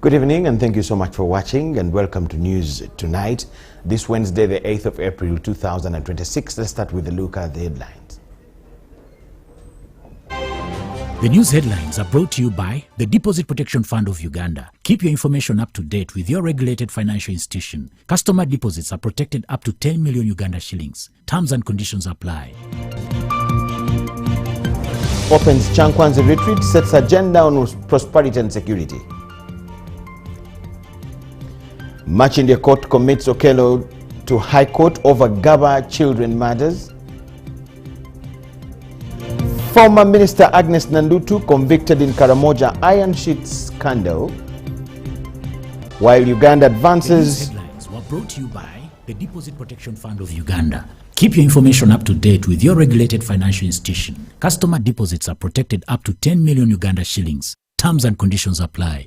Good evening and thank you so much for watching and welcome to News Tonight. This Wednesday, the 8th of April 2026. Let's start with a look at the headlines. The news headlines are brought to you by the Deposit Protection Fund of Uganda. Keep your information up to date with your regulated financial institution. Customer deposits are protected up to 10 million Uganda shillings. Terms and conditions apply. Opens Chankwanzi retreat, sets agenda on prosperity and security. March India Court commits Okello to High Court over Gaba children murders. Former Minister Agnes Nandutu convicted in Karamoja iron sheet scandal. While Uganda advances... These headlines were brought to you by the Deposit Protection Fund of Uganda. Keep your information up to date with your regulated financial institution. Customer deposits are protected up to 10 million Uganda shillings. Terms and conditions apply.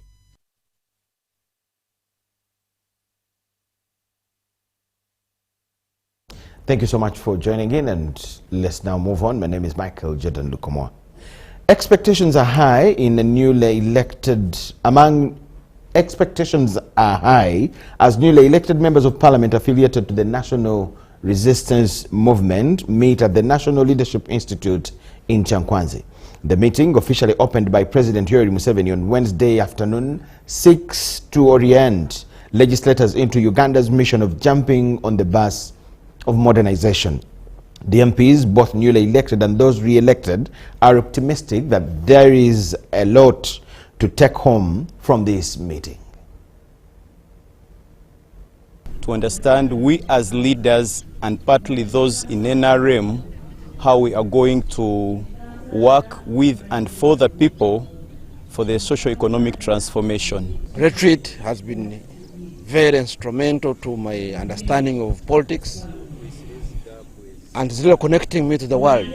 Thank you so much for joining in, and let's now move on. My name is Micheal Lukomwa. Expectations are high in the newly elected, expectations are high as newly elected members of parliament affiliated to the National Resistance Movement meet at the National Leadership Institute in Chankwanzi. The meeting, officially opened by President Yoweri Museveni on Wednesday afternoon, seeks to orient legislators into Uganda's mission of jumping on the bus of modernization. The MPs, both newly elected and those re-elected, are optimistic that there is a lot to take home from this meeting. To understand, we as leaders and partly those in NRM, how we are going to work with and for the people for the socio-economic transformation. Retreat has been very instrumental to my understanding of politics and it's really connecting me to the world.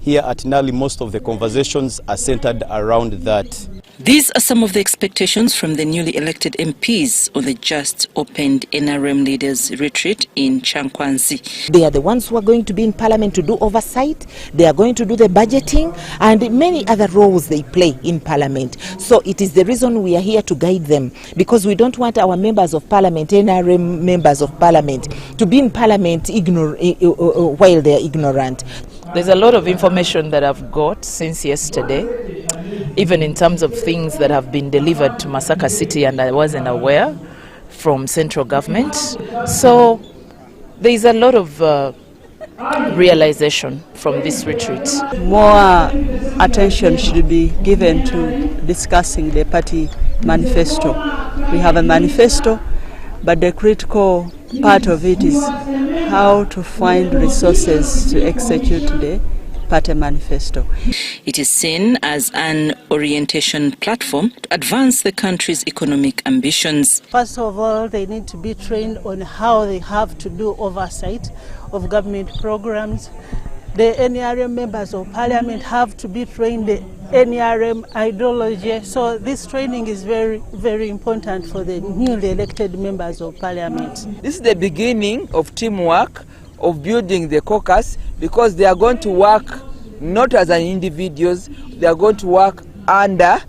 Here at Nali, most of the conversations are centered around that. These are some of the expectations from the newly elected MPs on the just opened NRM Leaders Retreat in Chankwanzi. They are the ones who are going to be in Parliament to do oversight. They are going to do the budgeting and many other roles they play in Parliament. So it is the reason we are here to guide them, because we don't want our members of Parliament, NRM members of Parliament, to be in Parliament while they are ignorant. There's a lot of information that I've got since yesterday, even in terms of things that have been delivered to Masaka City and I wasn't aware from central government. So there's a lot of realization from this retreat. More attention should be given to discussing the party manifesto. We have a manifesto, but the critical part of it is how to find resources to execute the party manifesto. It is seen as an orientation platform to advance the country's economic ambitions. First of all, they need to be trained on how they have to do oversight of government programs. The NRM members of parliament have to be trained the NRM ideology. So this training is very, very important for the newly elected members of parliament. This is the beginning of teamwork, of building the caucus, because they are going to work not as an individuals, they are going to work under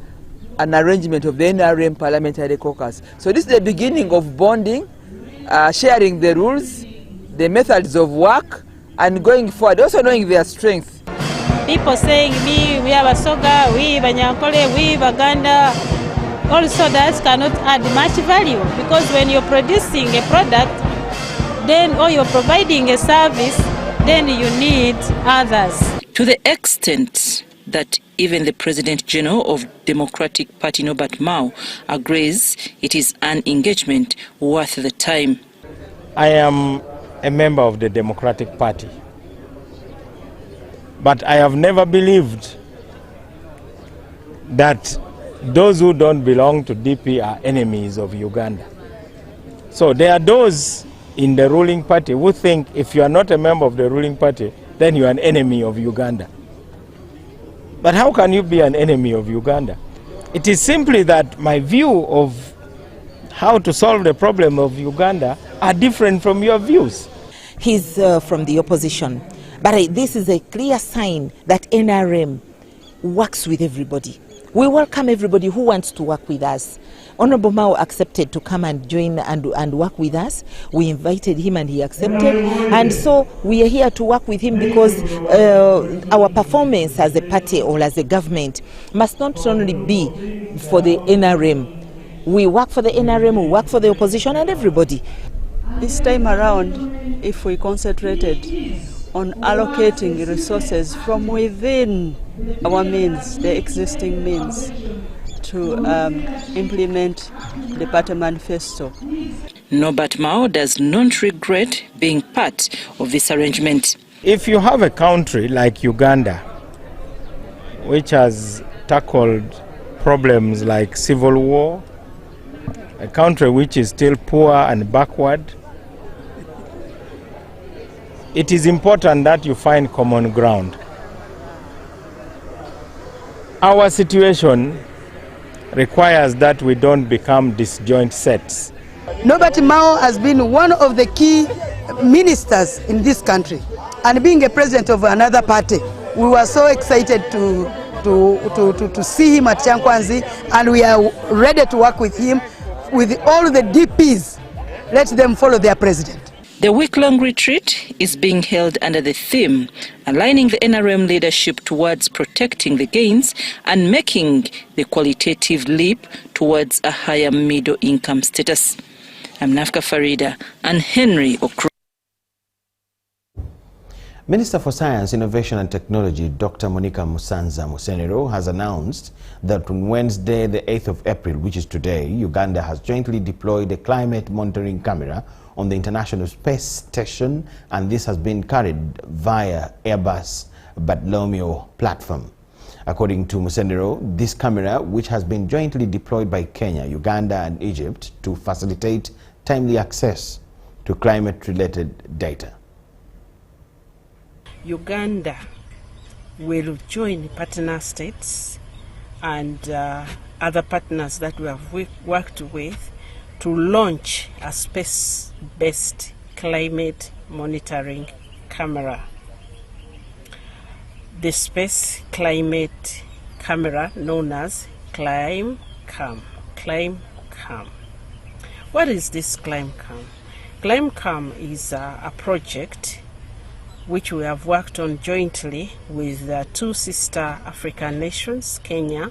an arrangement of the NRM parliamentary caucus. So this is the beginning of bonding, sharing the rules, the methods of work, and going forward, also knowing their strength. People saying, we have a Soga, we Banyankole, we Baganda, also that cannot add much value, because when you're producing a product, then or you're providing a service, then you need others. To the extent that even the President General of Democratic Party, Norbert Mao, agrees it is an engagement worth the time. I am a member of the Democratic Party, but I have never believed that those who don't belong to DP are enemies of Uganda. So there are those in the ruling party who think if you are not a member of the ruling party, then you are an enemy of Uganda. But how can you be an enemy of Uganda? It is simply that my view of how to solve the problem of Uganda are different from your views. He's from the opposition, but this is a clear sign that NRM works with everybody. We welcome everybody who wants to work with us. Honorable Mao accepted to come and join and work with us. We invited him and he accepted. And so we are here to work with him because our performance as a party or as a government must not only be for the NRM. We work for the NRM, we work for the opposition and everybody. This time around, if we concentrated on allocating resources from within our means, the existing means, to implement the party manifesto. Norbert Mao does not regret being part of this arrangement. If you have a country like Uganda, which has tackled problems like civil war, a country which is still poor and backward, it is important that you find common ground. Our situation requires that we don't become disjoint sets. Norbert Mao has been one of the key ministers in this country, and being a president of another party, we were so excited to see him at Chankwanzi, and we are ready to work with him, with all the DPs. Let them follow their president. The week-long retreat is being held under the theme aligning the NRM leadership towards protecting the gains and making the qualitative leap towards a higher middle-income status. I'm Nafka Farida and Henry Okro. Minister for Science, Innovation and Technology, Dr. Monica Musanza Musenero, has announced that on Wednesday, the 8th of April, which is today, Uganda has jointly deployed a climate monitoring camera on the International Space Station, and this has been carried via Airbus Bartolomeo platform. According to Musenero, this camera, which has been jointly deployed by Kenya, Uganda and Egypt to facilitate timely access to climate-related data. Uganda will join partner states and other partners that we have worked with to launch a space-based climate monitoring camera. The space climate camera known as ClimeCam. ClimeCam. What is this ClimeCam? ClimeCam is a project which we have worked on jointly with two sister African nations, Kenya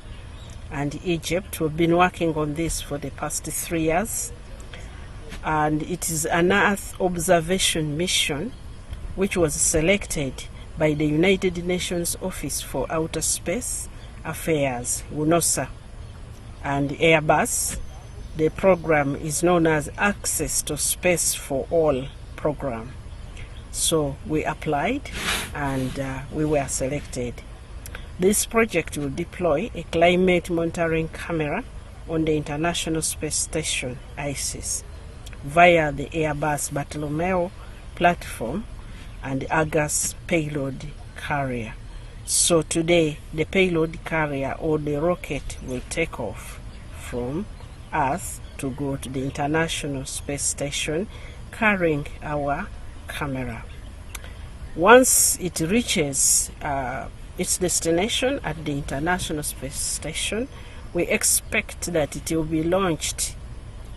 and Egypt. We've been working on this for the past 3 years, and it is an Earth observation mission which was selected by the United Nations Office for Outer Space Affairs, UNOSA, and Airbus. The program is known as Access to Space for All program. So we applied and we were selected. This project will deploy a climate monitoring camera on the International Space Station, ISIS, via the Airbus Bartolomeo platform and Argus payload carrier. So today, the payload carrier or the rocket will take off from Earth to go to the International Space Station carrying our camera. Once it reaches its destination at the International Space Station, we expect that it will be launched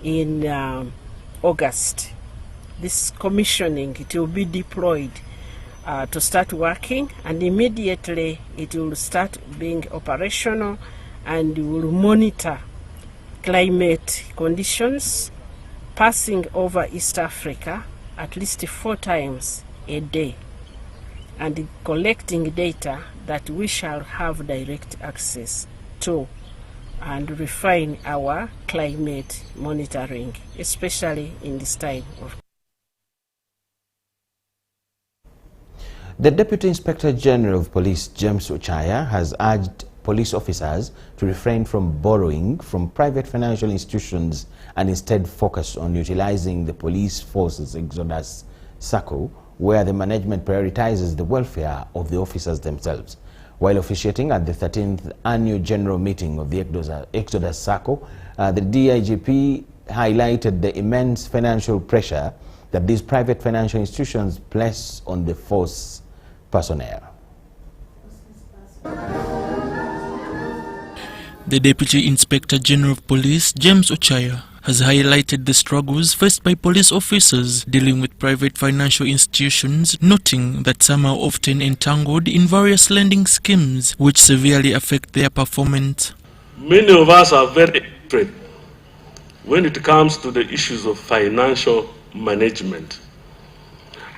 in August. This commissioning, it will be deployed to start working, and immediately it will start being operational and will monitor climate conditions passing over East Africa at least 4 times a day, and collecting data that we shall have direct access to and refine our climate monitoring, especially in this time of. The Deputy Inspector General of Police, James Ochaya, has urged police officers to refrain from borrowing from private financial institutions and instead focus on utilizing the police force's Exodus Circle, where the management prioritizes the welfare of the officers themselves. While officiating at the 13th annual general meeting of the Exodus Circle, the DIGP highlighted the immense financial pressure that these private financial institutions place on the force personnel. The Deputy Inspector General of Police, James Ochaya, has highlighted the struggles faced by police officers dealing with private financial institutions, noting that some are often entangled in various lending schemes which severely affect their performance. Many of us are very afraid when it comes to the issues of financial management.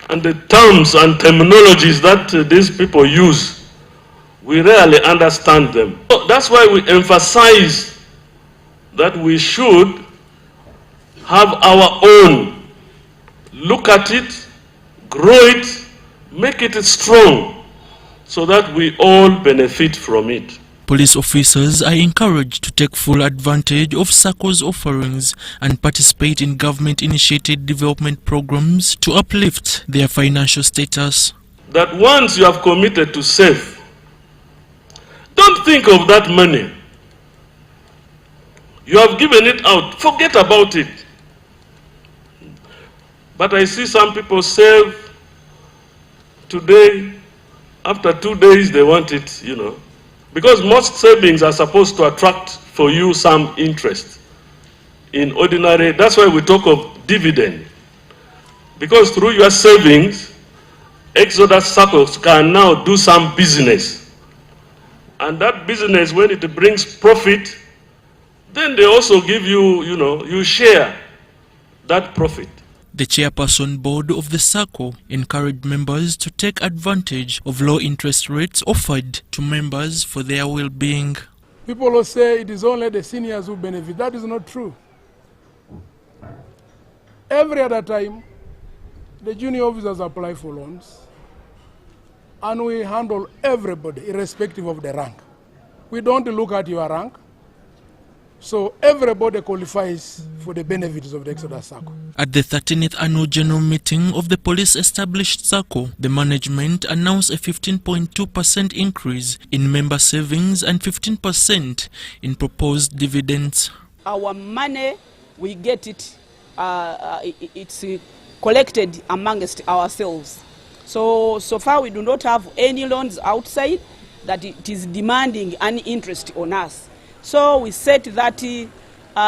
And the terms and terminologies that these people use, we rarely understand them. So that's why we emphasize that we should have our own, look at it, grow it, make it strong, so that we all benefit from it. Police officers are encouraged to take full advantage of SACCO's offerings and participate in government-initiated development programs to uplift their financial status. That once you have committed to save, don't think of that money. You have given it out, forget about it. But I see some people save today, after 2 days they want it, you know. Because most savings are supposed to attract for you some interest. In ordinary, that's why we talk of dividend. Because through your savings, Exodus SACCOs can now do some business. And that business, when it brings profit, then they also give you, you share that profit. The chairperson board of the SACCO encouraged members to take advantage of low interest rates offered to members for their well-being. People will say it is only the seniors who benefit. That is not true. Every other time, the junior officers apply for loans, and we handle everybody, irrespective of the rank. We don't look at your rank. So everybody qualifies for the benefits of the Exodus SACCO. At the 13th annual general meeting of the police-established SACCO, the management announced a 15.2% increase in member savings and 15% in proposed dividends. Our money, we get it, it's collected amongst ourselves. So far we do not have any loans outside that it is demanding any interest on us. So we set that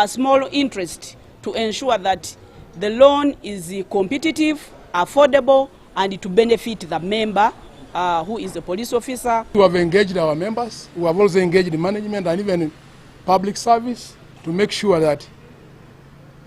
small interest to ensure that the loan is competitive, affordable, and to benefit the member who is a police officer. We have engaged our members, we have also engaged the management and even public service to make sure that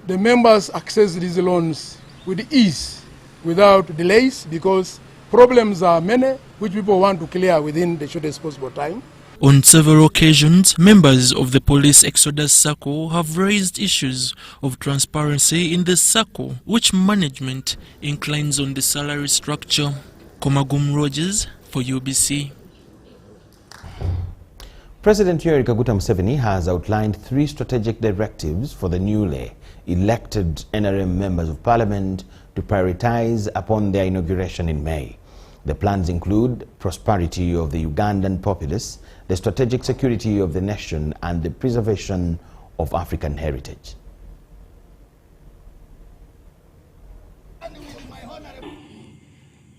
the members access these loans with ease, without delays, because problems are many which people want to clear within the shortest possible time. On several occasions, members of the Police Exodus SACCO have raised issues of transparency in the SACCO, which management inclines on the salary structure. Komagum Rogers for UBC. President Yoweri Kaguta Museveni has outlined 3 strategic directives for the newly elected NRM members of parliament to prioritize upon their inauguration in May. The plans include prosperity of the Ugandan populace, the strategic security of the nation, and the preservation of African heritage.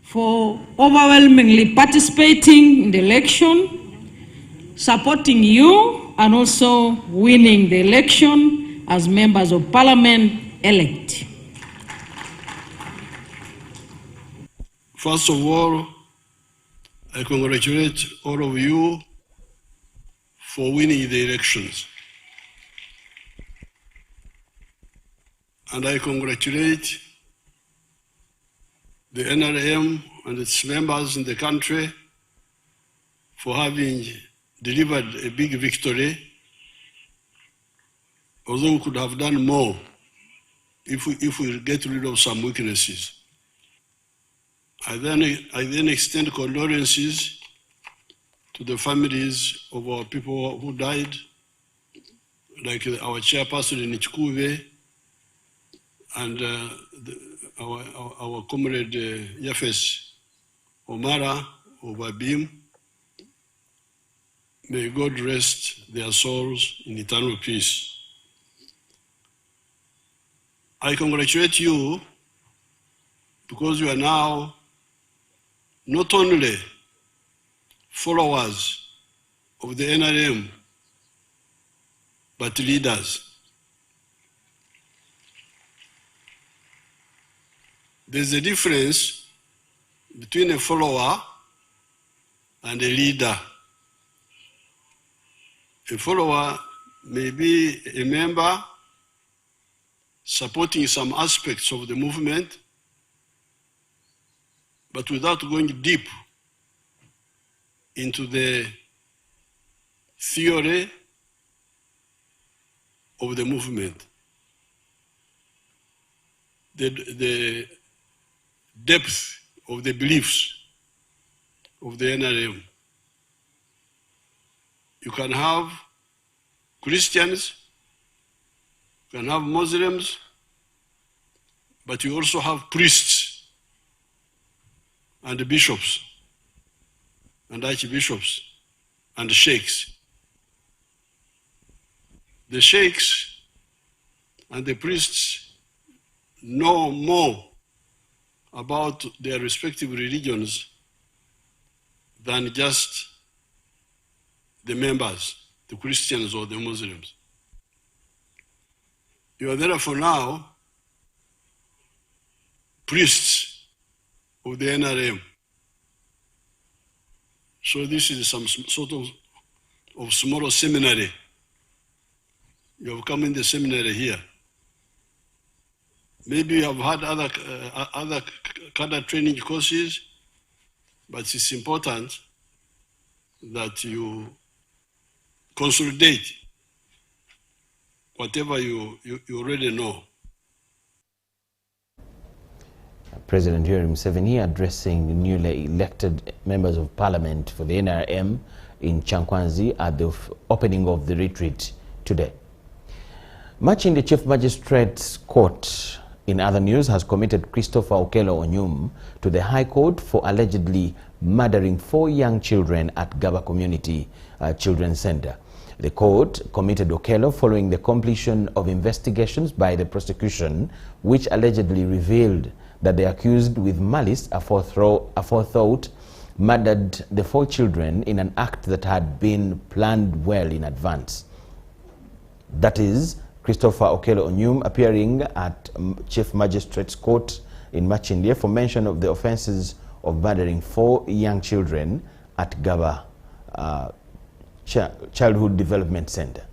For overwhelmingly participating in the election, supporting you, and also winning the election as members of parliament elect. First of all, I congratulate all of you for winning the elections. And I congratulate the NRM and its members in the country for having delivered a big victory, although we could have done more if we get rid of some weaknesses. I then extend condolences to the families of our people who died, like our chairperson in Chikuve and our comrade Yafes Omara of Abim. May God rest their souls in eternal peace. I congratulate you because you are now not only followers of the NRM, but leaders. There's a difference between a follower and a leader. A follower may be a member supporting some aspects of the movement, but without going deep into the theory of the movement, the depth of the beliefs of the NRM. You can have Christians, you can have Muslims, but you also have priests and bishops and archbishops and sheikhs. The sheikhs and the priests know more about their respective religions than just the members, the Christians or the Muslims. You are therefore now priests of the NRM. So this is some sort of small seminary. You have come in the seminary here. Maybe you have had other cadre training courses, but it's important that you consolidate whatever you already know. President Yoweri Museveni addressing the newly elected members of parliament for the NRM in Chankwanzi at the opening of the retreat today. Matching the Chief Magistrate's Court, in other news, has committed Christopher Okello Onyum to the High Court for allegedly murdering 4 young children at Gaba Community Children's Center. The court committed Okello following the completion of investigations by the prosecution, which allegedly revealed that the accused with malice aforethought murdered the 4 children in an act that had been planned well in advance. That is, Christopher Okello Onyum appearing at Chief Magistrate's Court in Machindie for mention of the offenses of murdering 4 young children at Gaba Childhood Development Center.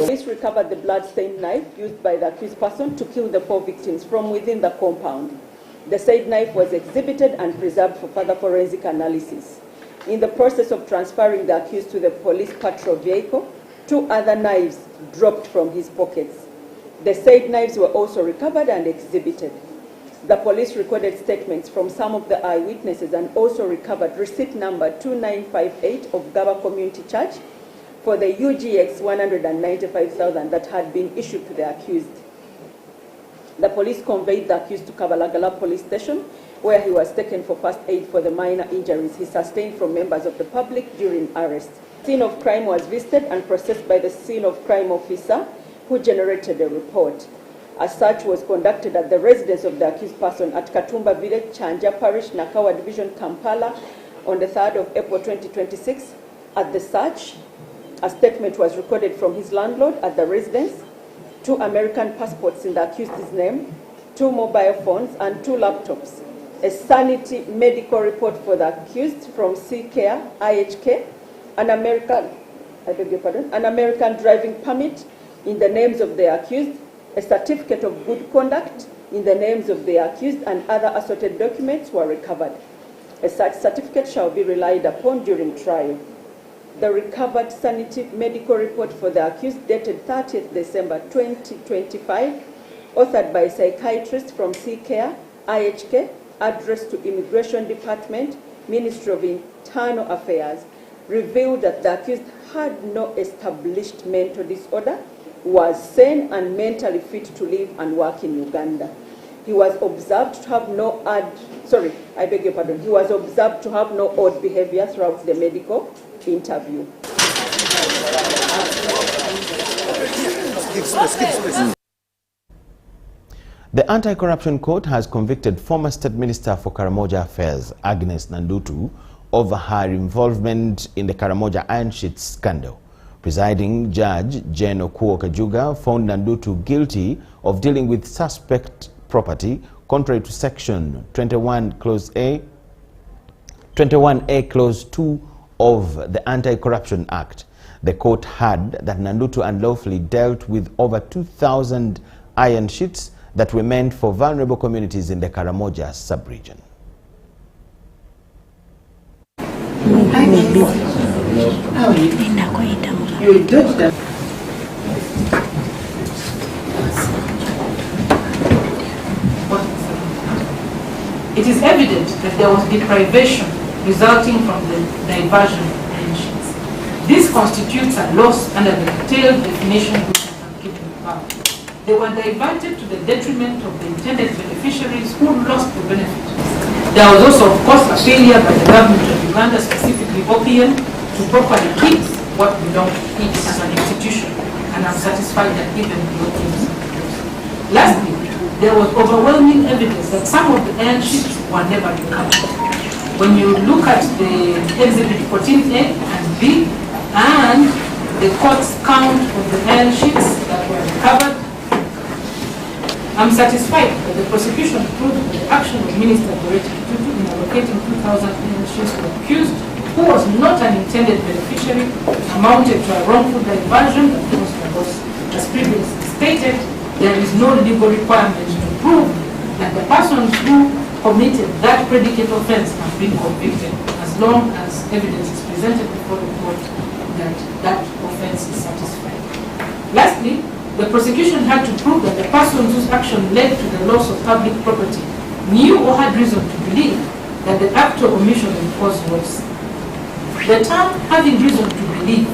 Police recovered the blood-stained knife used by the accused person to kill the 4 victims from within the compound. The said knife was exhibited and preserved for further forensic analysis. In the process of transferring the accused to the police patrol vehicle, 2 other knives dropped from his pockets. The said knives were also recovered and exhibited. The police recorded statements from some of the eyewitnesses and also recovered receipt number 2958 of Gaba Community Church for the UGX 195,000 that had been issued to the accused. The police conveyed the accused to Kabalagala Police Station, where he was taken for first aid for the minor injuries he sustained from members of the public during arrest. Scene of crime was visited and processed by the scene of crime officer, who generated a report. A search was conducted at the residence of the accused person at Katumba Village, Chanja Parish, Nakawa Division, Kampala, on the 3rd of April 2026. At the search, a statement was recorded from his landlord at the residence, 2 American passports in the accused's name, 2 mobile phones, and 2 laptops. A sanity medical report for the accused from C-Care, IHK, an American driving permit in the names of the accused, a certificate of good conduct in the names of the accused, and other assorted documents were recovered. A such certificate shall be relied upon during trial. The recovered sanity medical report for the accused, dated 30th December 2025, authored by a psychiatrist from C-Care, IHK, addressed to Immigration Department, Ministry of Internal Affairs, revealed that the accused had no established mental disorder, was sane and mentally fit to live and work in Uganda. He was observed to have no He was observed to have no odd behavior throughout the medical interview. The Anti-Corruption Court has convicted former State Minister for Karamoja Affairs, Agnes Nandutu, over her involvement in the Karamoja Iron Sheets scandal. Presiding Judge Jane Okuo Kajuga found Nandutu guilty of dealing with suspect property contrary to Section 21A Clause 2 of the Anti-Corruption Act. The court had that Nandutu unlawfully dealt with over 2,000 iron sheets that were meant for vulnerable communities in the Karamoja sub-region. It is evident that there was deprivation resulting from the diversion of iron sheets. This constitutes a loss under the detailed definition which I have given above. They were diverted to the detriment of the intended beneficiaries who lost the benefit. There was also, of course, a failure by the government of Uganda, specifically OPM, to properly keep what belonged to it as an institution, and I'm satisfied that even the OPM. Lastly, there was overwhelming evidence that some of the iron sheets were never recovered. When you look at the Exhibit 14A and B and the court's count of the iron sheets that were recovered, I'm satisfied that the prosecution proved the action of Minister Doreti Kitutu in allocating 2,000 iron sheets to the accused, who was not an intended beneficiary, amounted to a wrongful diversion that was, as previously stated, there is no legal requirement to prove that the persons who committed that predicate offense have been convicted, as long as evidence is presented before the court that that offense is satisfied. Lastly, the prosecution had to prove that the persons whose action led to the loss of public property knew or had reason to believe that the act of omission would cause loss. The term having reason to believe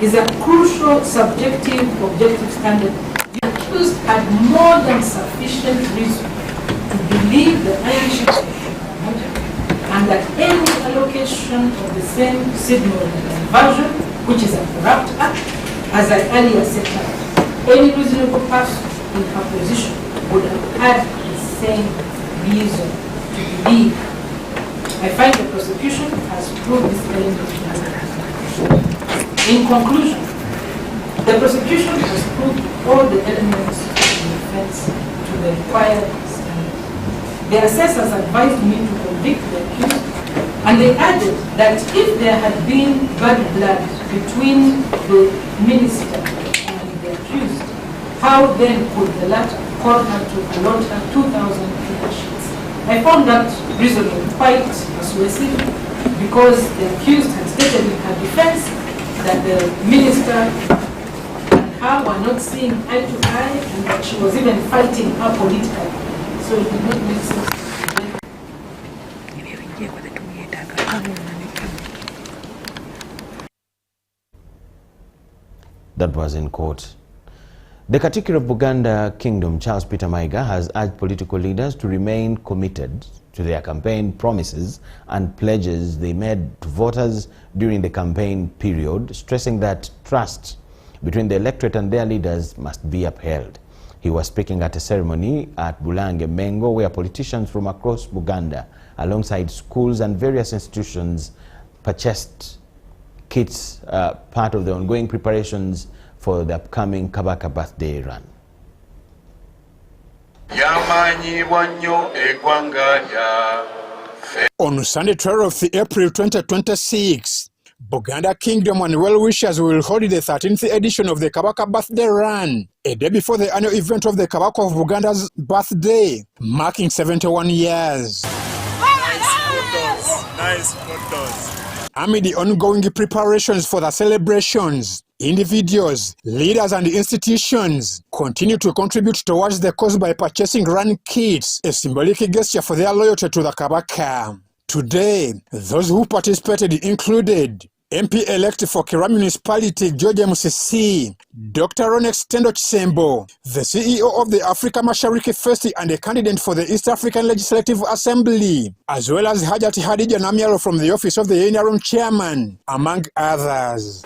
is a crucial subjective objective standard. The accused had more than sufficient reason to believe the iron sheets and that any allocation of the same signal diversion, which is a corrupt act, as I earlier set out, any reasonable person in her position would have had the same reason to believe. I find the prosecution has proved this element. In conclusion, the prosecution has proved all the elements of the offense to the required standard. The assessors advised me to convict the accused, and they added that if there had been bad blood between the minister and the accused, how then could the latter call her to allot her 2,000 paper sheets? I found that reasoning quite persuasive, because the accused had stated in her defense that the minister and her were not seeing eye to eye, and that she was even fighting her politically. So it did not make sense. That was in court. The Katikiro of Buganda Kingdom, Charles Peter Maiga, has urged political leaders to remain committed to their campaign promises and pledges they made to voters during the campaign period, stressing that trust between the electorate and their leaders must be upheld. He was speaking at a ceremony at Bulange Mengo, where politicians from across Buganda, alongside schools and various institutions, purchased kits, part of the ongoing preparations for the upcoming Kabaka birthday run. On Sunday, 12th April 2026, Buganda Kingdom and well-wishers will hold the 13th edition of the Kabaka Birthday Run, a day before the annual event of the Kabaka of Buganda's birthday, marking 71 years. Nice photos. Amid the ongoing preparations for the celebrations, individuals, leaders and institutions continue to contribute towards the cause by purchasing run kits, a symbolic gesture for their loyalty to the Kabaka. Today, those who participated included MP-elect for Kira Municipality George Musisi, Dr. Ronex Tendo Chisembo, the CEO of the Africa Mashariki Festi and a candidate for the East African Legislative Assembly, as well as Hajati Hadija Namiaro from the office of the NRM chairman, among others.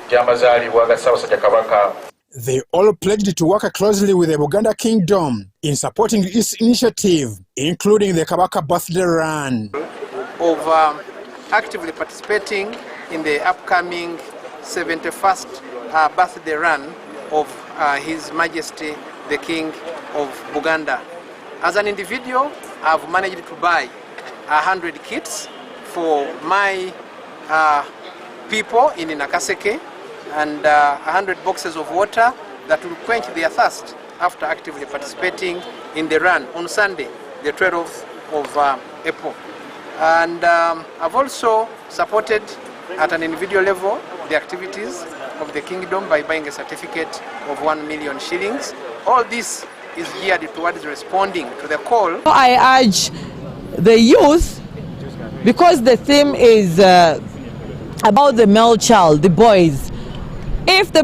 They all pledged to work closely with the Buganda Kingdom in supporting its initiative, including the Kabaka Birthday Run. Of actively participating in the upcoming 71st birthday run of His Majesty the King of Buganda. As an individual, I've managed to buy 100 kits for my people in Nakaseke and 100 boxes of water that will quench their thirst after actively participating in the run on Sunday, the 12th of April. And I've also supported at an individual level the activities of the kingdom by buying a certificate of 1 million shillings. All this is geared towards responding to the call. I urge the youth, because the theme is about the male child, the boys. If the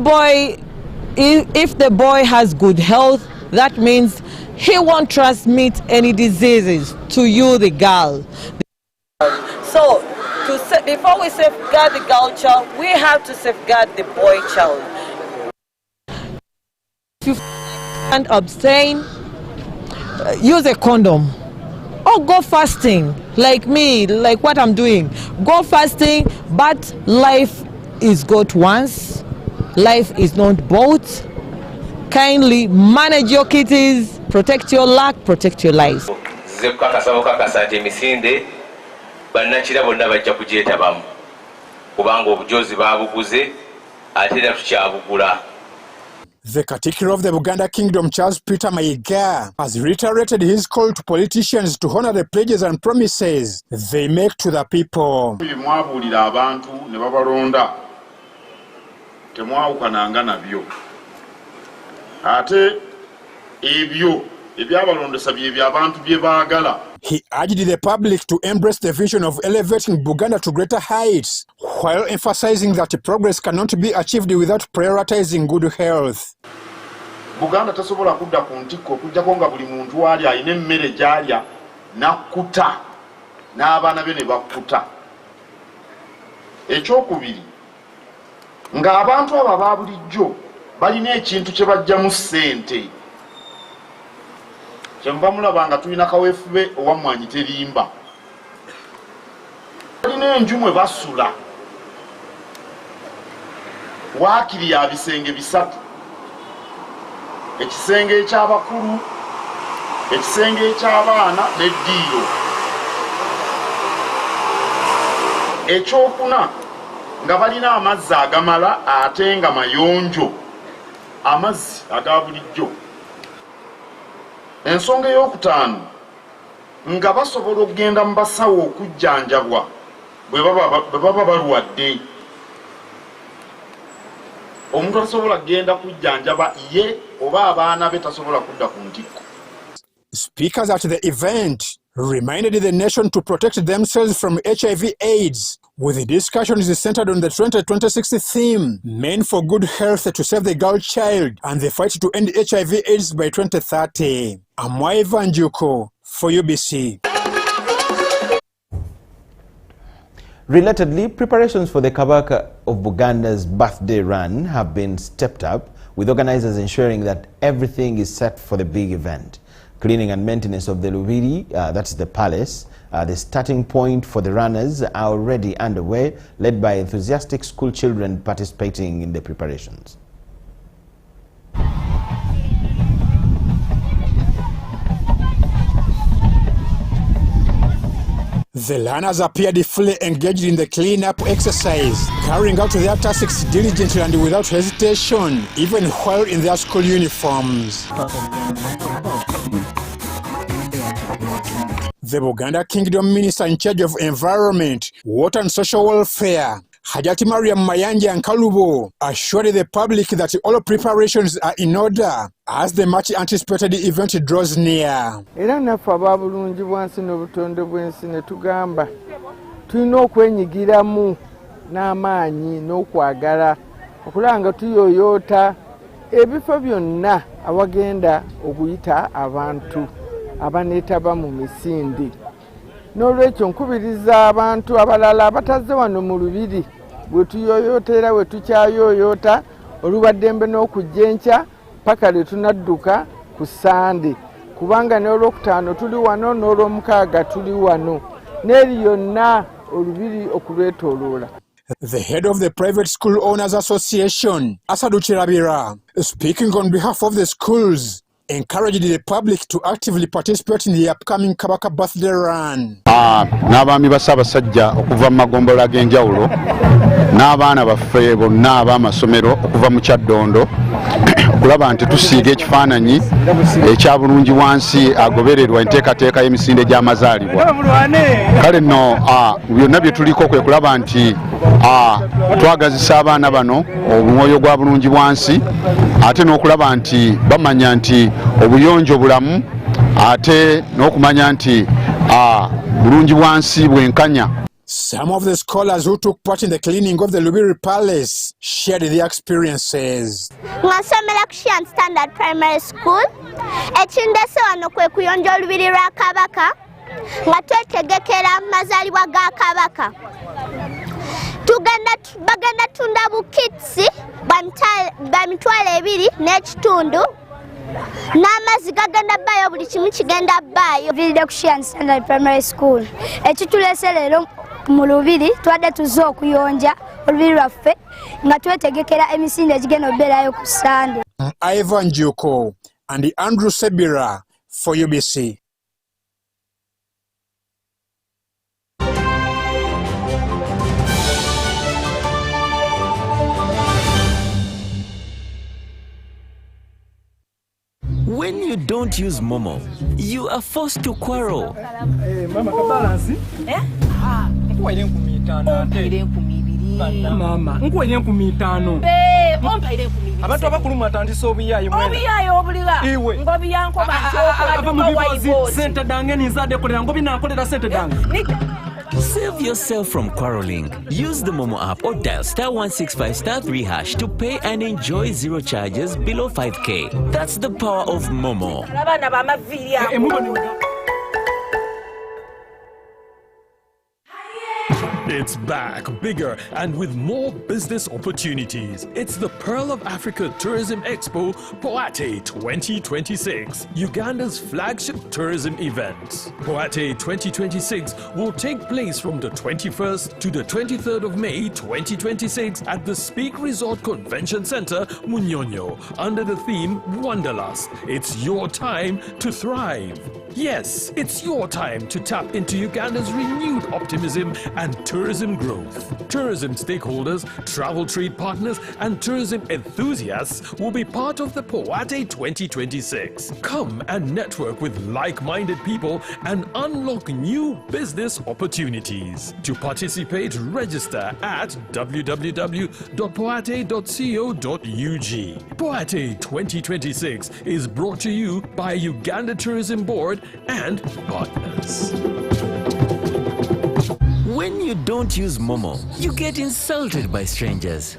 boy has good health, that means he won't transmit any diseases to you, the girl. So, before we safeguard the girl child, we have to safeguard the boy child. If you can't abstain, use a condom. Or go fasting, like me, like what I'm doing. Go fasting, but life is got once. Life is not bought. Kindly manage your kitties, protect your luck, protect your lives. Bannakira bonna bajja kugyetabamu kubanga obujozi baabuguze ate era tukyabugula. The Katikkiro of the Buganda Kingdom, Charles Peter Mayiga, has reiterated his call to politicians to honor the pledges and promises they make to the people. Mwabuulira abantu ne babalonda temwawukananga nabyo ate ebyo ebyabalondesa byebyo abantu bye baagala. He urged the public to embrace the vision of elevating Buganda to greater heights, while emphasizing that progress cannot be achieved without prioritizing good health. Buganda tasobola kudda ku ntikko okujjako nga buli muntu ali alina emmere gy'alya n'akkuta n'abaana be ne bakkuta. Ekyokubiri, ng'abantu abo aba bulijjo balina ekintu kye bajjamu ssente. Kyenva mulaba nga tulina kaweefube owamwanyi terimba. Balina enju mwe basula. Waakiri ya bisenge bisatu. Ekisenge eky'abakulu, ekisenge eky'abaana n'eddiiro. Ekyokuna nga balina amazzi agamala ate nga mayonjo. Amazzi aga bulijjo. Ensonga ey'okutaano nga basobola okugenda mu basawo okujjanjabwa bwe baba balwadde. Omuntu tasobola kugenda kujjanjaba ye oba abaana be tasobola kudda ku ntikko. Speakers at the event reminded the nation to protect themselves from HIV/AIDS, with the discussions centered on the 2026 theme, Men for Good Health to Save the Girl Child and the Fight to End HIV/AIDS by 2030. Amwai Vanjuko for UBC. Relatedly, preparations for the Kabaka of Buganda's birthday run have been stepped up, with organizers ensuring that everything is set for the big event. Cleaning and maintenance of the Lubiri, that's the palace, the starting point for the runners, are already underway, led by enthusiastic school children participating in the preparations. The learners appeared fully engaged in the clean-up exercise, carrying out their tasks diligently and without hesitation, even while in their school uniforms. The Buganda Kingdom Minister in charge of Environment, Water and Social Welfare, Hajati Mariam Mayanja and Kalubo, assured the public that all preparations are in order as the much anticipated event draws near. Era naffe ababulungi bwansi n'obutonde bw'ensi ne tugamba tulina okwenyigiramu n'amaanyi n'okwagala okulanga tuyoyoota ebifo byonna awagenda okuyita abantu abaneetaba mu misinde. N'olwekyo nkubiriza abantu abalala abatazze wano mu Lubiri bwe tuyoyoota era bwe tukyayoyoota olubaddembe n'okujja enkya paka lwe tunadduka ku Sande kubanga n'olwokutaano tuli wano n'olwomukaaga tuli wano n'eri yonna olubiri okulwetooloola. The head of the Private School Owners Association, Asadu Chirabira, speaking on behalf of the schools, encouraged the public to actively participate in the upcoming Kabaka birthday run. N'abaami bassaabasajja okuva mu magombola ag'enjawulo n'abaana baffe bonna ab'amasomero okuva mu Kyaddondo okulaba nti tusiiga ekifaananyi ekya bulungi wansi agobererwa enteekateeka y'emisinde gy'amazaalibwa. Kale nno byonna bye tuliko kwe kulaba nti twagazisa abaana bano omwoyo gwa bulungi bwansi ate n'okulaba nti bamanya nti obuyonjo bulamu ate n'okumanya nti bulungi bwansi bwenkanya. Some of the scholars who took part in the cleaning of the Lubiri Palace shared their experiences. Mwasomera ku Shan Standard Primary School. Ekindese wano kwe kuyonja olubiri lwa Kabaka nga twetegekera amazaalibwa ga Kabaka. Bagenda tunda bukitsi bwa mitwalo 2 n'ekitundu n'amazzi gagenda bbaayo buli kimu kigenda bbaayo. Vilide ku Shan Standard Primary School. Ekitulese leero mu lubiri twadde tuzze okuyonja olubiri lwaffe nga twetegekera emisinde egigenda obbeerayo ku Sande. Ivan Juko and Andrew Sebira for UBC. When you don't use Momo, you are forced to quarrel. Mama, kabalansi? Nkuwaire 5,000. Mama, nkuwaire 5,000. Ompaire 5,000. Abantu abakulu mwatandise obuyayi mwene. Obuyayi obuliga. Iwe. Ngobiyanko aba mu bibozi sente dange ninzadde kolera ngobi nankolera sente dange. Save yourself from quarreling. Use the Momo app or dial *165*3# to pay and enjoy zero charges below 5K. That's the power of Momo. It's back, bigger, and with more business opportunities. It's the Pearl of Africa Tourism Expo, Poate 2026, Uganda's flagship tourism event. Poate 2026 will take place from the 21st to the 23rd of May 2026 at the Speak Resort Convention Center, Munyonyo, under the theme Wanderlust. It's your time to thrive. Yes, it's your time to tap into Uganda's renewed optimism and tourism growth. Tourism stakeholders, travel trade partners, and tourism enthusiasts will be part of the Poate 2026. Come and network with like-minded people and unlock new business opportunities. To participate, register at www.poate.co.ug. Poate 2026 is brought to you by Uganda Tourism Board and partners. When you don't use Momo, you get insulted by strangers.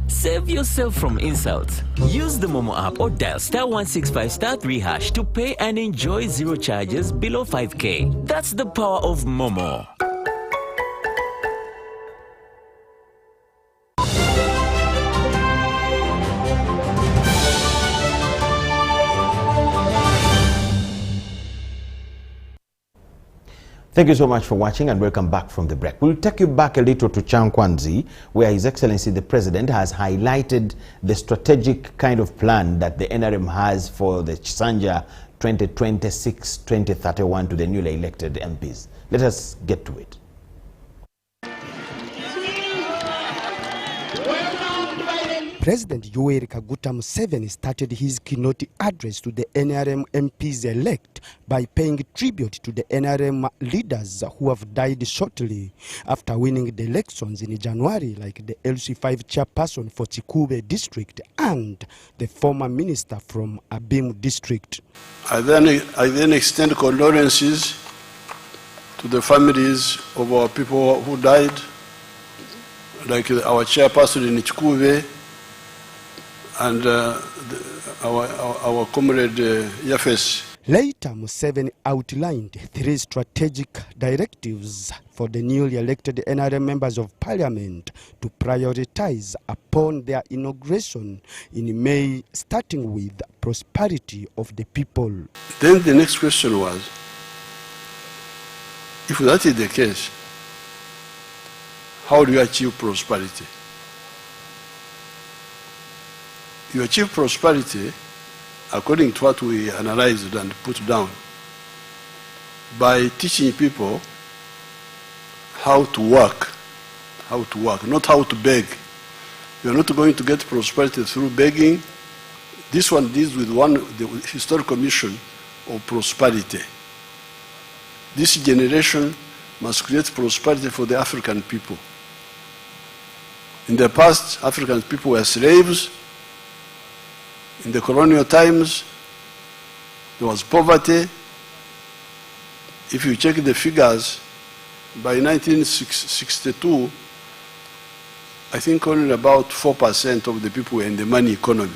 Save yourself from insults. Use the Momo app or dial *165*3# to pay and enjoy zero charges below 5K. That's the power of Momo. Thank you so much for watching and welcome back from the break. We'll take you back a little to Chankwanzi, where His Excellency the President has highlighted the strategic kind of plan that the NRM has for the Chisanja 2026-2031 to the newly elected MPs. Let us get to it. President Yoweri Kaguta Museveni started his keynote address to the NRM MPs elect by paying tribute to the NRM leaders who have died shortly after winning the elections in January, like the LC5 chairperson for Chikube district and the former minister from Abim district. I then extend condolences to the families of our people who died, like our chairperson in Chikube, and our comrade Yafes. Later, Museveni outlined 3 strategic directives for the newly elected NRM members of parliament to prioritize upon their inauguration in May, starting with prosperity of the people. Then the next question was, if that is the case, how do you achieve prosperity? You achieve prosperity, according to what we analyzed and put down, by teaching people how to work, not how to beg. You are not going to get prosperity through begging. This one deals with the historical mission of prosperity. This generation must create prosperity for the African people. In the past, African people were slaves. In the colonial times, there was poverty. If you check the figures, by 1962, I think only about 4% of the people were in the money economy.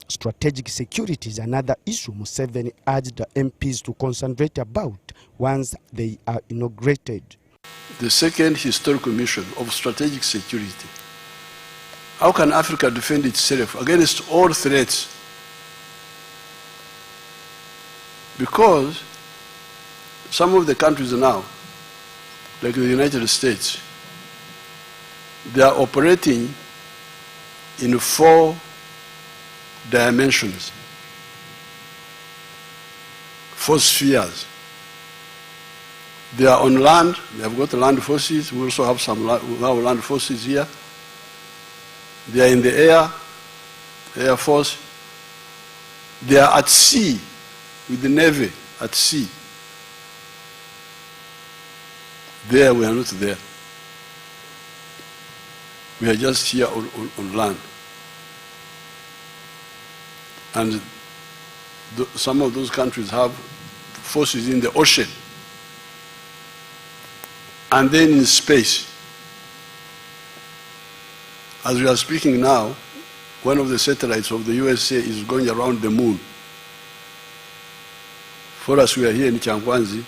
Strategic security is another issue Museveni urged the MPs to concentrate about once they are inaugurated. The second historical mission of strategic security. How can Africa defend itself against all threats? Because some of the countries now, like the United States, they are operating in 4 dimensions, 4 spheres. They are on land, they have got land forces, we also have some land forces here. They are in the air, Air Force. They are at sea, with the Navy at sea. There we are not there. We are just here on land. And some of those countries have forces in the ocean. And then in space. As we are speaking now, one of the satellites of the USA is going around the moon. For us, we are here in Changwanzi.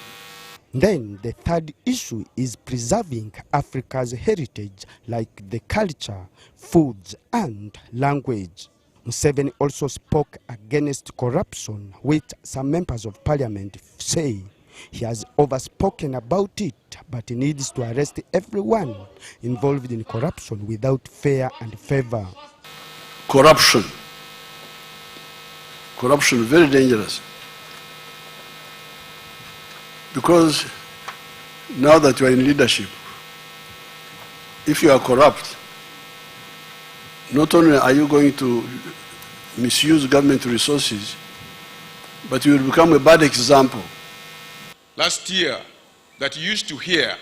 Then the third issue is preserving Africa's heritage, like the culture, foods, and language. Museveni also spoke against corruption, which some members of parliament say he has overspoken about it, but he needs to arrest everyone involved in corruption without fear and favor. Corruption. Corruption, very dangerous. Because now that you are in leadership, if you are corrupt, not only are you going to misuse government resources, but you will become a bad example. Last year, that you used to hear,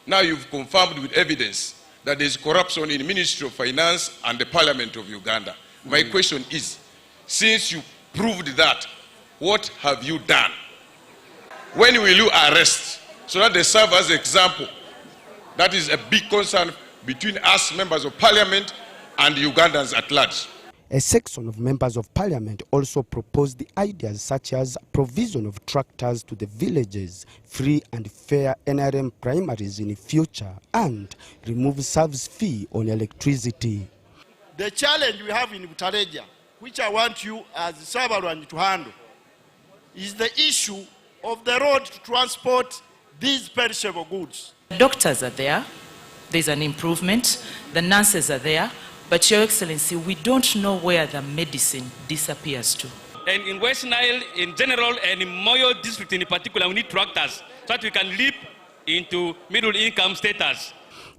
now you've confirmed with evidence that there is corruption in the Ministry of Finance and the Parliament of Uganda. My question is, since you proved that, what have you done? When will you arrest, so that they serve as an example? That is a big concern between us, members of Parliament, and Ugandans at large. A section of members of parliament also proposed the ideas such as provision of tractors to the villages, free and fair NRM primaries in the future, and remove service fee on electricity. The challenge we have in Butareja, which I want you as Sabarwan to handle, is the issue of the road to transport these perishable goods. The doctors are there, there's an improvement, the nurses are there, but Your Excellency, we don't know where the medicine disappears to. And in West Nile in general and in Moyo district in particular, we need tractors so that we can leap into middle income status.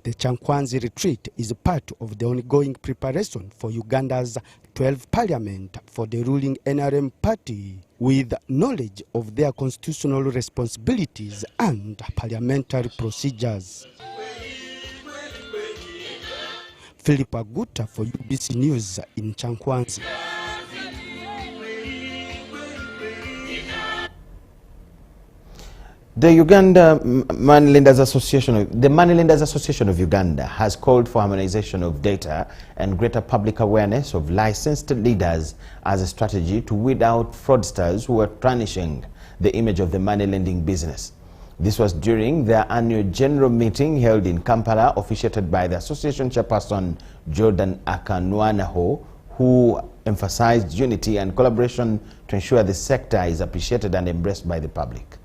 The Chankwanzi retreat is part of the ongoing preparation for Uganda's 12th parliament for the ruling NRM party, with knowledge of their constitutional responsibilities and parliamentary procedures. Philip Aguta for UBC News in Chankwanzi. The Uganda Moneylenders Association, the Moneylenders Association of Uganda has called for harmonization of data and greater public awareness of licensed leaders as a strategy to weed out fraudsters who are tarnishing the image of the money lending business. This was during their annual general meeting held in Kampala, officiated by the association chairperson Jordan Akanwanaho, who emphasized unity and collaboration to ensure the sector is appreciated and embraced by the public.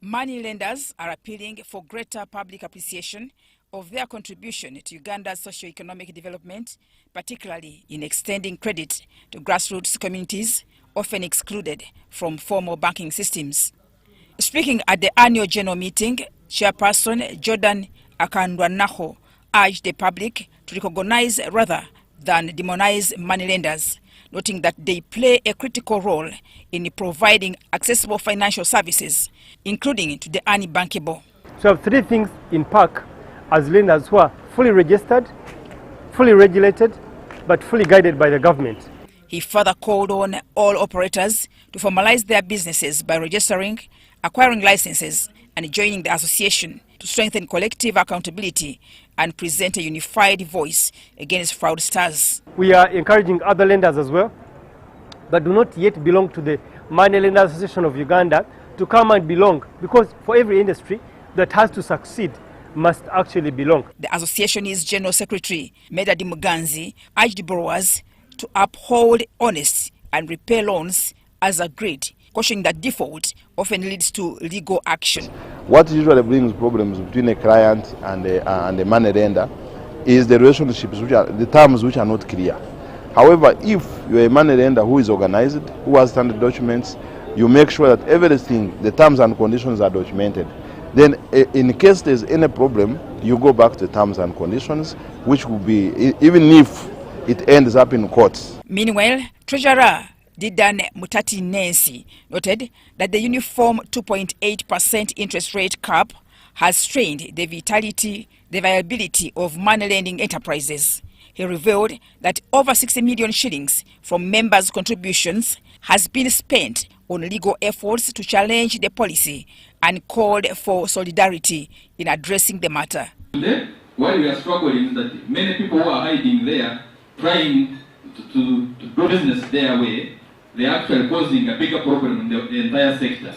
Money lenders are appealing for greater public appreciation of their contribution to Uganda's socio-economic development, particularly in extending credit to grassroots communities often excluded from formal banking systems. Speaking at the annual general meeting, Chairperson Jordan Akandwanaho urged the public to recognize rather than demonize money lenders, noting that they play a critical role in providing accessible financial services, including to the unbankable. So we have three things in park as lenders who are fully registered, fully regulated, but fully guided by the government. He further called on all operators to formalize their businesses by registering, acquiring licenses, and joining the association to strengthen collective accountability and present a unified voice against fraudsters. We are encouraging other lenders as well, but do not yet belong to the Money Lenders Association of Uganda, to come and belong, because for every industry that has to succeed must actually belong. The association's General Secretary, Medadi Muganzi, urged borrowers to uphold honest and repay loans as agreed, cautioning that default often leads to legal action. What usually brings problems between a client and a money lender is the relationships, the terms which are not clear. However, if you're a money lender who is organized, who has standard documents, you make sure that everything, the terms and conditions are documented. Then in case there's any problem, you go back to terms and conditions, which will be, even if it ends up in courts. Meanwhile, Treasurer Didan Mutati Nancy noted that the uniform 2.8% interest rate cap has strained the viability of money lending enterprises. He revealed that over 60 million shillings from members' contributions has been spent on legal efforts to challenge the policy and called for solidarity in addressing the matter. Today, what we are struggling is that many people who are hiding there, trying to do business their way, they are actually causing a bigger problem in the entire sector.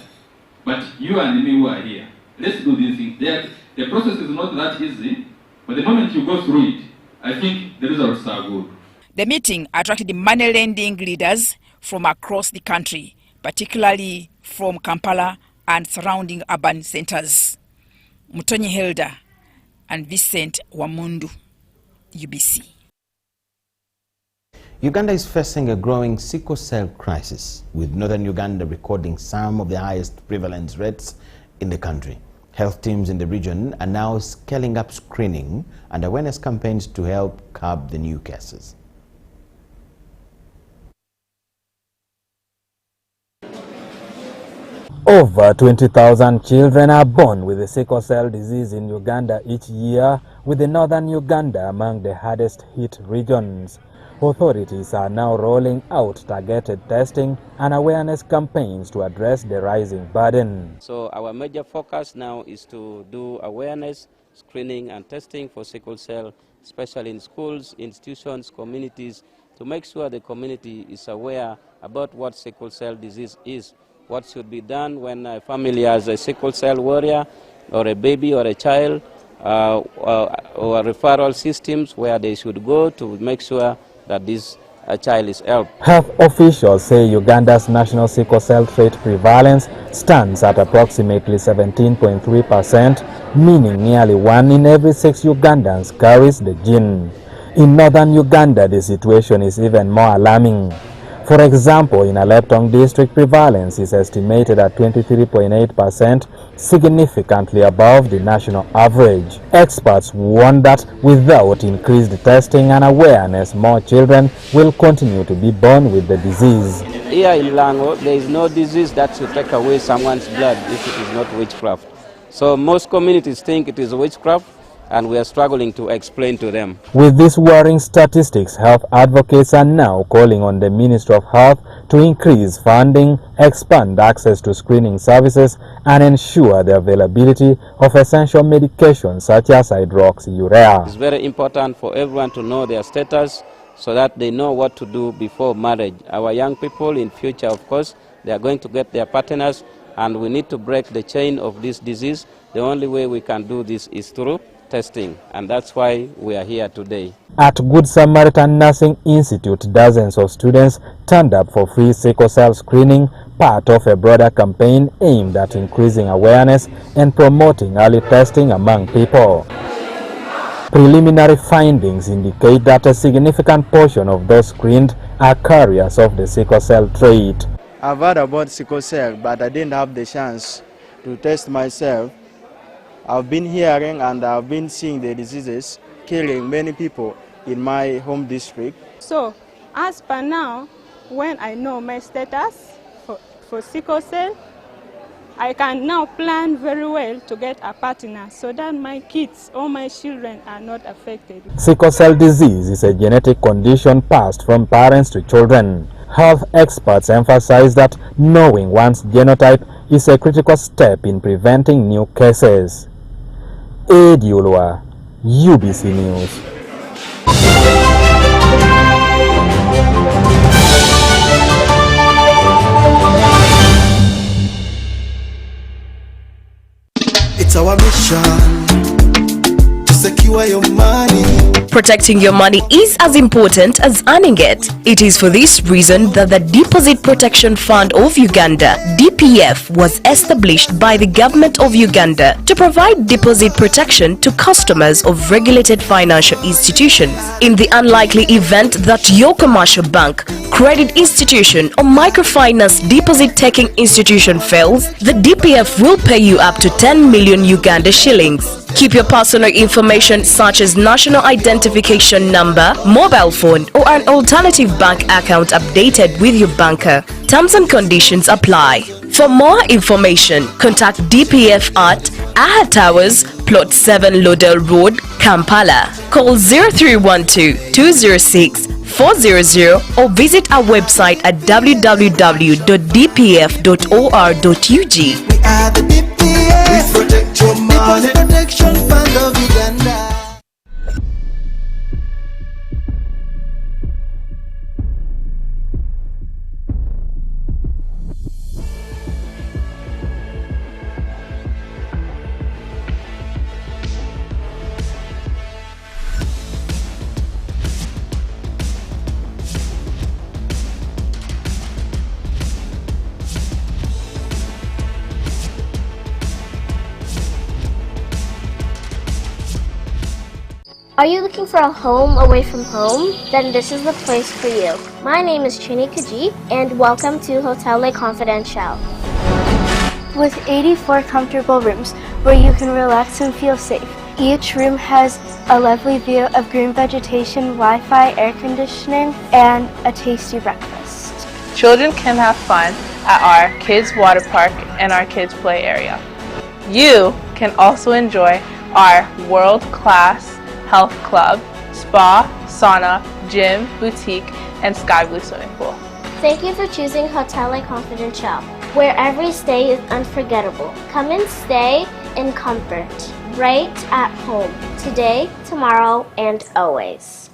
But you and me who are here, let's do these things. The process is not that easy, but the moment you go through it, I think the results are good. The meeting attracted money lending leaders from across the country, particularly from Kampala and surrounding urban centers. Mutonyi Hilda and Vincent Wamundu, UBC. Uganda is facing a growing sickle cell crisis, with northern Uganda recording some of the highest prevalence rates in the country. Health teams in the region are now scaling up screening and awareness campaigns to help curb the new cases. Over 20,000 children are born with the sickle cell disease in Uganda each year, with the northern Uganda among the hardest hit regions. Authorities are now rolling out targeted testing and awareness campaigns to address the rising burden. So our major focus now is to do awareness, screening and testing for sickle cell, especially in schools, institutions, communities, to make sure the community is aware about what sickle cell disease is, what should be done when a family has a sickle cell warrior or a baby or a child, or referral systems where they should go to make sure that this child is helped. Health officials say Uganda's national sickle cell trait prevalence stands at approximately 17.3%, meaning nearly 1 in every 6 Ugandans carries the gene. In northern Uganda, the situation is even more alarming. For example, in Aleptong district, prevalence is estimated at 23.8%, significantly above the national average. Experts warn that without increased testing and awareness, more children will continue to be born with the disease. Here in Lango, there is no disease that should take away someone's blood if it is not witchcraft. So most communities think it is witchcraft, and we are struggling to explain to them. With these worrying statistics, health advocates are now calling on the Ministry of Health to increase funding, expand access to screening services, and ensure the availability of essential medications such as hydroxyurea. It's very important for everyone to know their status so that they know what to do before marriage. Our young people in future, of course, they are going to get their partners, and we need to break the chain of this disease. The only way we can do this is through testing, and that's why we are here today. At Good Samaritan Nursing Institute, dozens of students turned up for free sickle cell screening, part of a broader campaign aimed at increasing awareness and promoting early testing among people. Preliminary findings indicate that a significant portion of those screened are carriers of the sickle cell trait. I've heard about sickle cell, but I didn't have the chance to test myself. I've been hearing and I've been seeing the diseases killing many people in my home district. So, as per now, when I know my status for sickle cell, I can now plan very well to get a partner so that my kids or my children are not affected. Sickle cell disease is a genetic condition passed from parents to children. Health experts emphasize that knowing one's genotype is a critical step in preventing new cases. Ediolwa, UBC News. It's our mission to secure your money. Protecting your money is as important as earning it. It is for this reason that the Deposit Protection Fund of Uganda, DPF, was established by the government of Uganda to provide deposit protection to customers of regulated financial institutions. In the unlikely event that your commercial bank, credit institution or microfinance deposit-taking institution fails, the DPF will pay you up to 10 million Uganda shillings. Keep your personal information such as national identification number, mobile phone or an alternative bank account updated with your banker. Terms and conditions apply. For more information, contact DPF at Aha Towers, Plot 7 Lodell Road, Kampala. Call 0312 206 400 or visit our website at www.dpf.or.ug. We are the DPF. We protect your money. Protection Fund of Uganda. Are you looking for a home away from home? Then this is the place for you. My name is Chini Kaji, and welcome to Hotel Le Confidential. With 84 comfortable rooms where you can relax and feel safe. Each room has a lovely view of green vegetation, Wi-Fi, air conditioning, and a tasty breakfast. Children can have fun at our kids' water park and our kids' play area. You can also enjoy our world-class health club, spa, sauna, gym, boutique, and sky blue swimming pool. Thank you for choosing Hotel Le Confidential, where every stay is unforgettable. Come and stay in comfort, right at home, today, tomorrow, and always.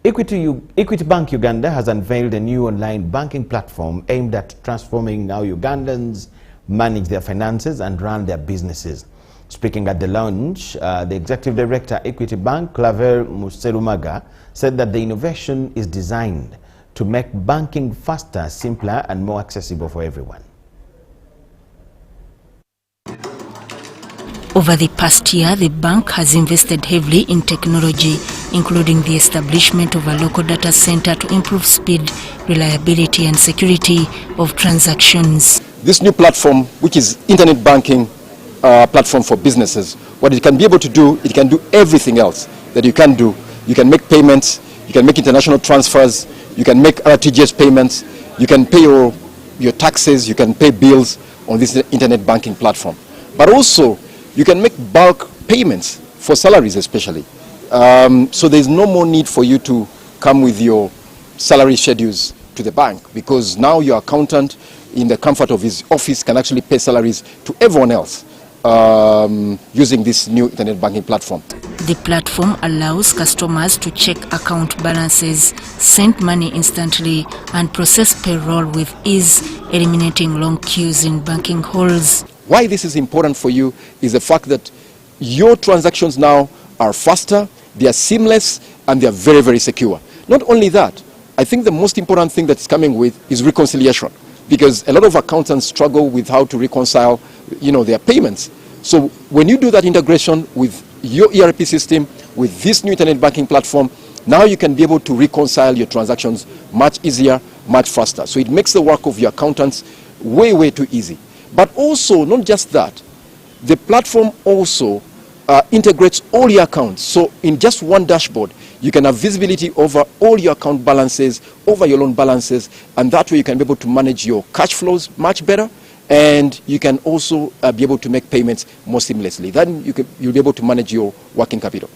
Equity Bank Uganda has unveiled a new online banking platform aimed at transforming how Ugandans manage their finances and run their businesses. Speaking at the launch, the Executive Director, Equity Bank, Claver Muserumaga, said that the innovation is designed to make banking faster, simpler, and more accessible for everyone. Over the past year, the bank has invested heavily in technology, including the establishment of a local data center to improve speed, reliability, and security of transactions. This new platform, which is internet banking platform for businesses, what it can be able to do, it can do everything else that you can do you can make payments, you can make international transfers, you can make RTGS payments, you can pay your taxes, you can pay bills on this internet banking platform. But also, you can make bulk payments for salaries especially. So there's no more need for you to come with your salary schedules to the bank, because now your accountant in the comfort of his office can actually pay salaries to everyone else using this new internet banking platform. The platform allows customers to check account balances, send money instantly, and process payroll with ease, eliminating long queues in banking halls. Why this is important for you is the fact that your transactions now are faster, they are seamless, and they are very, very secure. Not only that, I think the most important thing that's coming with is reconciliation, because a lot of accountants struggle with how to reconcile, their payments. So when you do that integration with your ERP system, with this new internet banking platform, now you can be able to reconcile your transactions much easier, much faster. So it makes the work of your accountants way, way too easy. But also, not just that, the platform also integrates all your accounts. So in just one dashboard, you can have visibility over all your account balances, over your loan balances, and that way you can be able to manage your cash flows much better, and you can also be able to make payments more seamlessly. Then you'll be able to manage your working capital.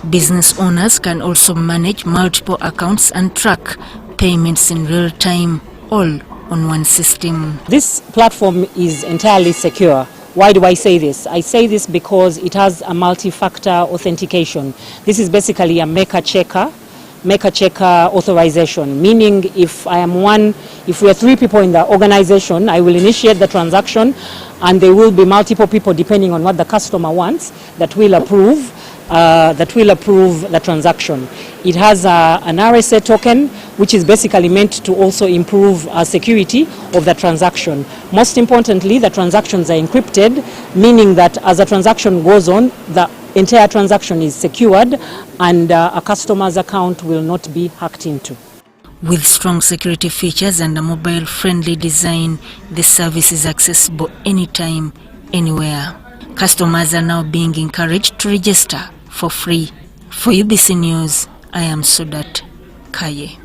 Business owners can also manage multiple accounts and track payments in real time, all on one system. This platform is entirely secure. Why do I say this? I say this because it has a multi-factor authentication. This is basically a maker-checker authorization, meaning if we are 3 people in the organization, I will initiate the transaction, and there will be multiple people depending on what the customer wants that will approve the transaction. It has an RSA token, which is basically meant to also improve security of the transaction. Most importantly, the transactions are encrypted, meaning that as a transaction goes on, the entire transaction is secured, and a customer's account will not be hacked into. With strong security features and a mobile-friendly design, the service is accessible anytime, anywhere. Customers are now being encouraged to register for free. For UBC News, I am Sudat Kaye.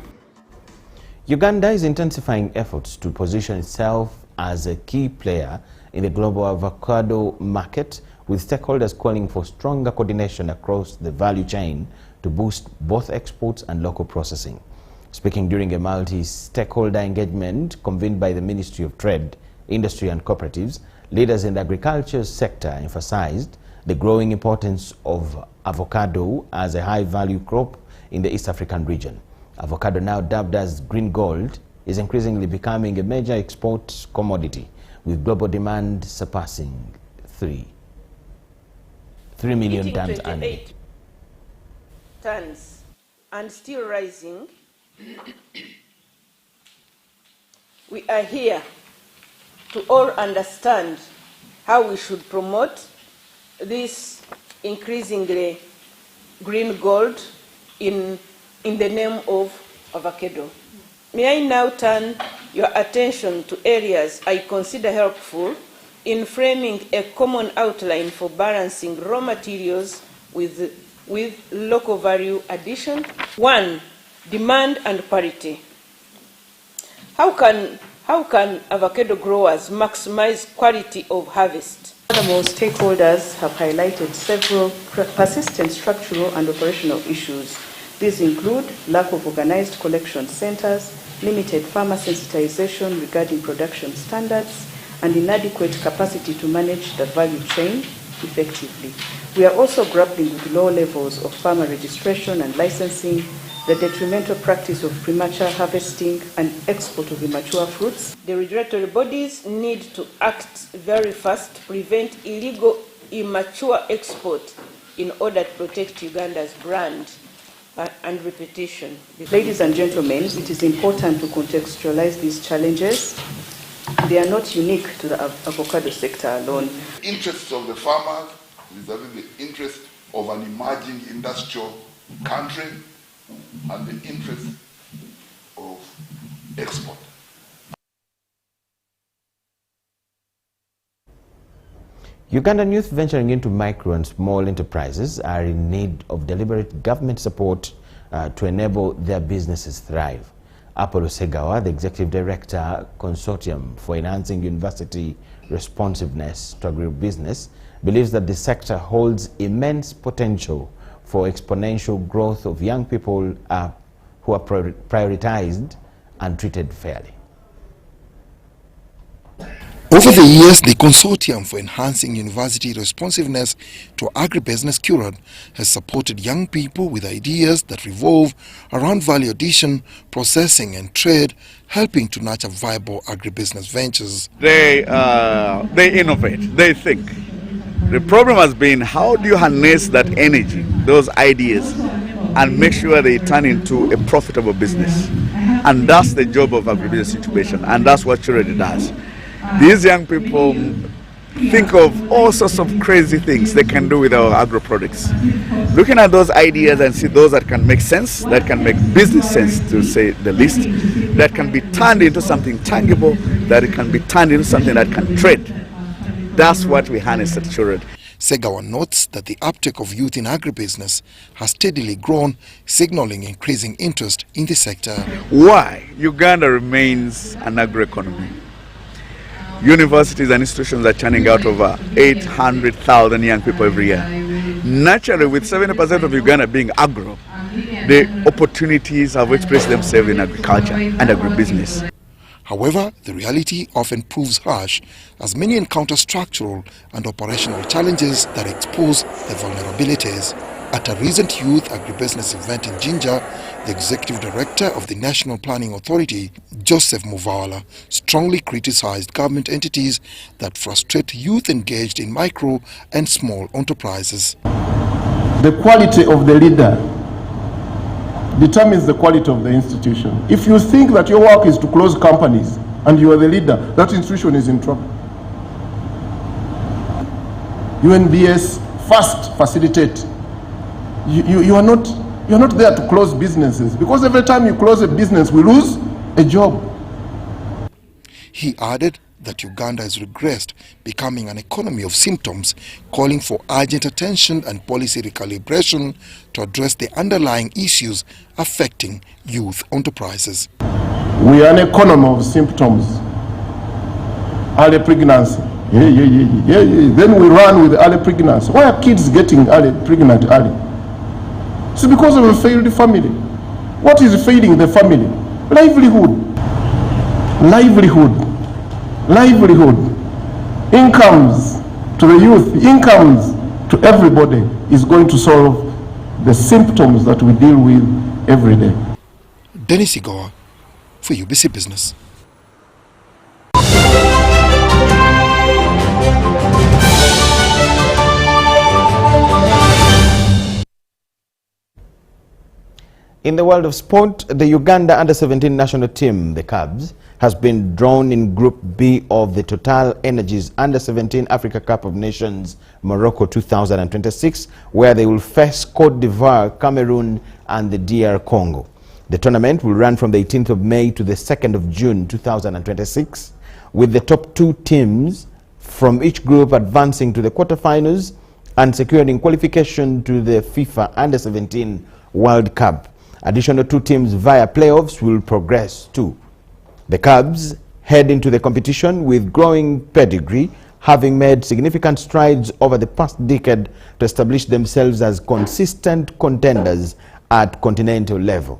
Uganda is intensifying efforts to position itself as a key player in the global avocado market, with stakeholders calling for stronger coordination across the value chain to boost both exports and local processing. Speaking during a multi-stakeholder engagement convened by the Ministry of Trade, Industry and Cooperatives, leaders in the agriculture sector emphasized the growing importance of avocado as a high-value crop in the East African region. Avocado, now dubbed as green gold, is increasingly becoming a major export commodity, with global demand surpassing 3 million tons annually. Tons and still rising. We are here to all understand how we should promote this increasingly green gold in the name of avocado. May I now turn your attention to areas I consider helpful in framing a common outline for balancing raw materials with local value addition. 1. Demand and parity. How can avocado growers maximize quality of harvest? Furthermore, stakeholders have highlighted several persistent structural and operational issues. These include lack of organized collection centers, limited farmer sensitization regarding production standards, and inadequate capacity to manage the value chain effectively. We are also grappling with low levels of farmer registration and licensing, the detrimental practice of premature harvesting and export of immature fruits. The regulatory bodies need to act very fast to prevent illegal immature export in order to protect Uganda's brand and reputation. Ladies and gentlemen, it is important to contextualize these challenges. They are not unique to the avocado sector alone. The interests of the farmers vis-à-vis the interest of an emerging industrial country and the interest of export. Ugandan youth venturing into micro and small enterprises are in need of deliberate government support to enable their businesses thrive. Apollo Segawa, the Executive Director, Consortium for Enhancing University Responsiveness to Agribusiness, believes that the sector holds immense potential for exponential growth of young people who are prioritized and treated fairly. Over the years, the Consortium for Enhancing University Responsiveness to Agribusiness (CURAD) has supported young people with ideas that revolve around value addition, processing and trade, helping to nurture viable agribusiness ventures. They innovate, they think. The problem has been, how do you harness that energy, those ideas, and make sure they turn into a profitable business? And that's the job of agribusiness incubation, and that's what CURAD does. These young people think of all sorts of crazy things they can do with our agro products. Looking at those ideas and see those that can make sense, that can make business sense to say the least, that can be turned into something tangible, that it can be turned into something that can trade. That's what we harness at CURAD. Segawa notes that the uptake of youth in agribusiness has steadily grown, signaling increasing interest in the sector. Why? Uganda remains an agroeconomy. Universities and institutions are churning out over 800,000 young people every year. Naturally, with 70% of Uganda being agro, the opportunities have expressed themselves in agriculture and agribusiness. However, the reality often proves harsh as many encounter structural and operational challenges that expose their vulnerabilities. At a recent youth agribusiness event in Jinja, the Executive Director of the National Planning Authority, Joseph Muvala, strongly criticized government entities that frustrate youth engaged in micro and small enterprises. The quality of the leader determines the quality of the institution. If you think that your work is to close companies and you are the leader, that institution is in trouble. UNBS first facilitate. You are not there to close businesses, because every time you close a business, we lose a job. He added that Uganda has regressed, becoming an economy of symptoms, calling for urgent attention and policy recalibration to address the underlying issues affecting youth enterprises. We are an economy of symptoms. Early pregnancy. Then we run with early pregnancy. Why are kids getting pregnant early? It's because of a failed family. What is failing the family? Livelihood. Incomes to the youth, incomes to everybody is going to solve the symptoms that we deal with every day. Dennis Igoa for UBC Business. In the world of sport, the Uganda Under-17 national team, the Cubs, has been drawn in Group B of the Total Energies Under-17 Africa Cup of Nations Morocco 2026, where they will face Cote d'Ivoire, Cameroon and the DR Congo. The tournament will run from the 18th of May to the 2nd of June 2026, with the top two teams from each group advancing to the quarterfinals and securing qualification to the FIFA Under-17 World Cup. Additional two teams via playoffs will progress too. The Cubs head into the competition with growing pedigree, having made significant strides over the past decade to establish themselves as consistent contenders at continental level.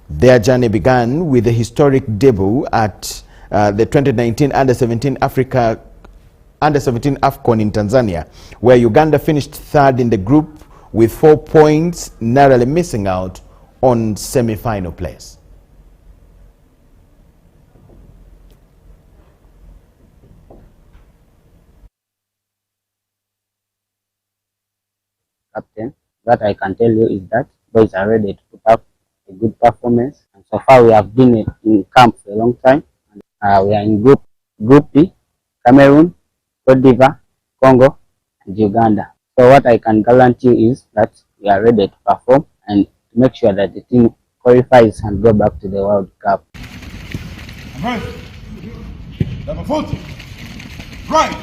Their journey began with the historic debut at the 2019 Under-17 AFCON in Tanzania, where Uganda finished third in the group with 4 points, narrowly missing out on semi-final place. Captain, what I can tell you is that boys are ready to put up a good performance, and so far we have been in camp for a long time. We are in Group B, Cameroon, Cote d'Ivoire, Congo and Uganda. So what I can guarantee you is that we are ready to perform and to make sure that the team qualifies and go back to the World Cup. Number 40, right.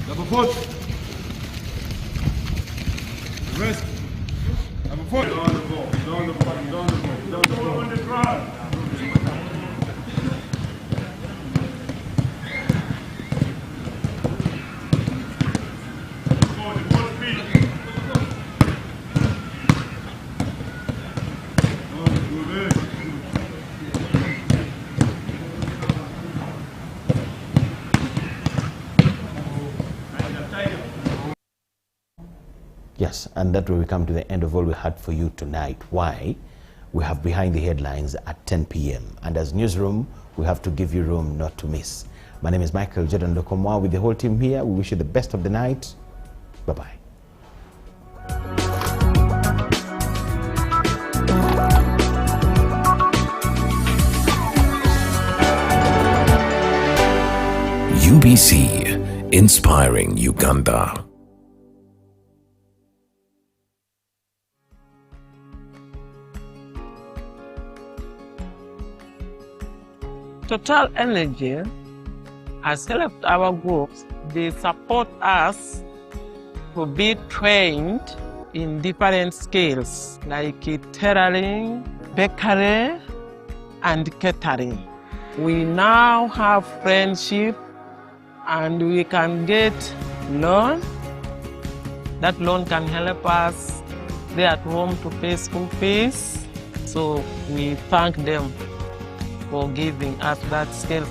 Double foot. Rest. Double foot. Down the ball. Down the ball. Down the ball. Down the ball. On the ground. Yes, and that way we come to the end of all we had for you tonight. Why? We have Behind the Headlines at 10 p.m. And as newsroom, we have to give you room not to miss. My name is Micheal Jordan Lukomwa. With the whole team here, we wish you the best of the night. Bye-bye. UBC, inspiring Uganda. Total Energy has helped our groups. They support us to be trained in different skills like tailoring, bakery, and catering. We now have friendship and we can get loan. That loan can help us stay at home to pay school fees. So we thank them for giving us that skills.